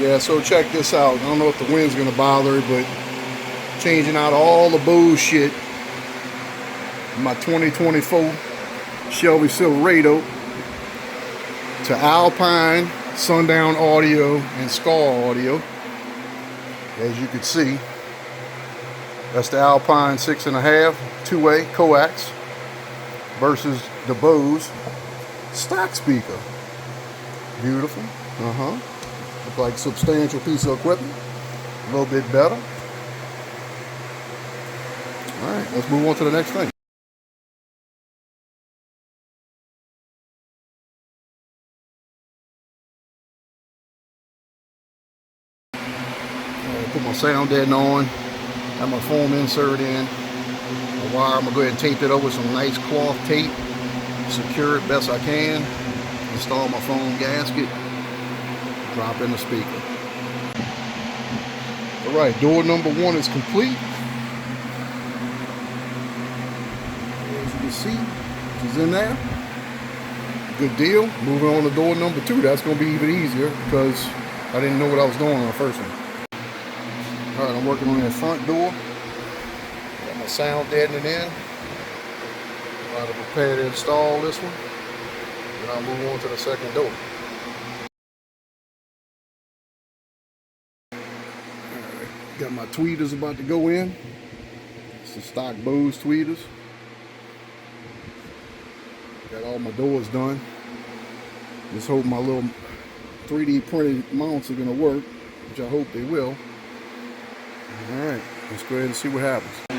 Yeah, so check this out. I don't know if the wind's gonna bother it, but changing out all the bullshit in my 2024 Shelby Silverado to Alpine, Sundown Audio, and Scar Audio. As you can see, that's the Alpine 6.5 two-way coax versus the Bose stock speaker. Beautiful. Look like a substantial piece of equipment. A little bit better. All right, let's move on to the next thing. Put my sound deadener on. Got my foam insert in. The wire, I'm gonna go ahead and tape it over with some nice cloth tape. Secure it best I can. Install my foam gasket. Drop in the speaker. All right, door number 1 is complete. As you can see, it's in there. Good deal. Moving on to door number 2. That's going to be even easier because I didn't know what I was doing on the first one. All right, I'm working on that front door. Got my sound deadening in. About to prepare to install this one. And I'll move on to the second door. Got my tweeters about to go in. It's the stock Bose tweeters. Got all my doors done. Just hope my little 3D printed mounts are gonna work, which I hope they will. All right, let's go ahead and see what happens. All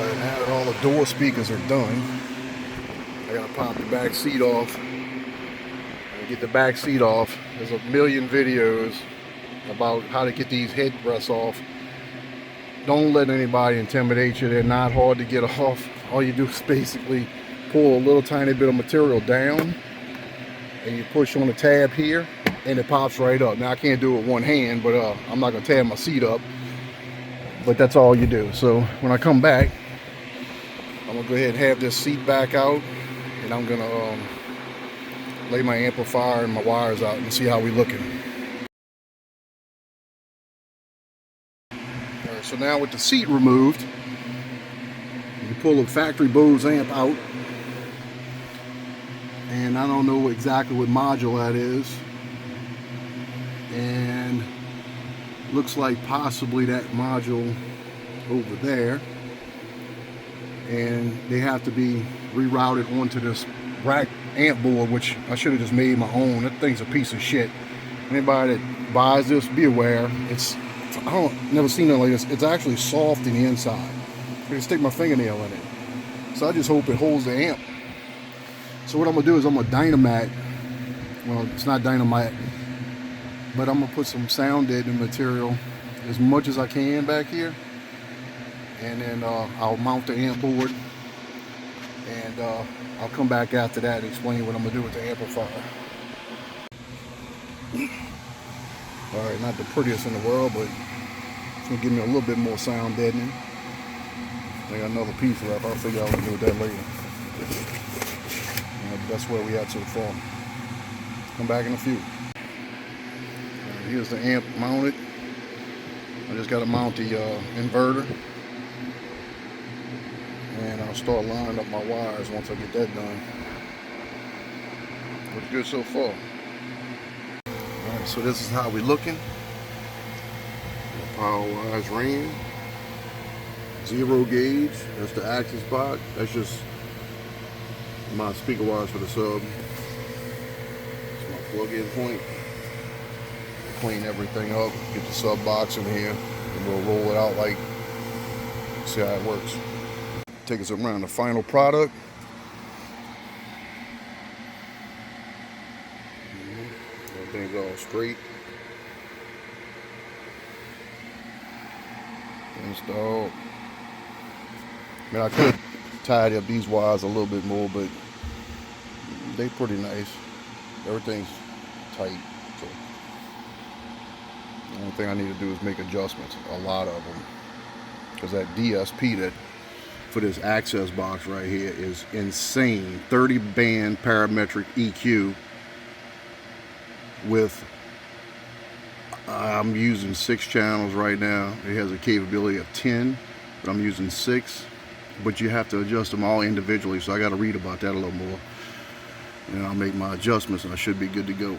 right, now that all the door speakers are done, I gotta pop the back seat off. And get the back seat off. There's a million videos about how to get these headrests off. Don't let anybody intimidate you. They're not hard to get off. All you do is basically pull a little tiny bit of material down and you push on the tab here and it pops right up. Now I can't do it with one hand, but I'm not gonna tab my seat up, but that's all you do. So when I come back, I'm gonna go ahead and have this seat back out and I'm gonna lay my amplifier and my wires out and see how we looking. So now with the seat removed, you pull a factory Bose amp out, and I don't know exactly what module that is, and looks like possibly that module over there, and they have to be rerouted onto this rack amp board, which I should have just made my own. That thing's a piece of shit. Anybody that buys this, be aware. Never seen it like this. It's actually soft in the inside. I can stick my fingernail in it. So I just hope it holds the amp. So what I'm gonna do is I'm gonna dynamite. Well, it's not dynamite, but I'm gonna put some sound deadening material as much as I can back here, and then I'll mount the amp board, and I'll come back after that and explain what I'm gonna do with the amplifier. All right, not the prettiest in the world, but it's gonna give me a little bit more sound deadening. I got another piece left. I'll figure out what to do with that later. That's where we at so far. Come back in a few. Here's the amp mounted. I just got to mount the inverter, and I'll start lining up my wires once I get that done. Looks good so far. Alright, so this is how we're looking. The power wires ran. 0 gauge. That's the access box. That's just my speaker wires for the sub. It's my plug-in point. Clean everything up. Get the sub box in here, and we'll roll it out like. See how it works. Take us around the final product. Everything's all straight. Installed. I mean, I could tidy up these wires a little bit more, but they're pretty nice. Everything's tight. So the only thing I need to do is make adjustments. A lot of them, because that DSP that for this access box right here is insane. 30 band parametric EQ with I'm using 6 channels right now. It has a capability of 10, but I'm using 6. But you have to adjust them all individually, so I got to read about that a little more. And I'll make my adjustments and I should be good to go.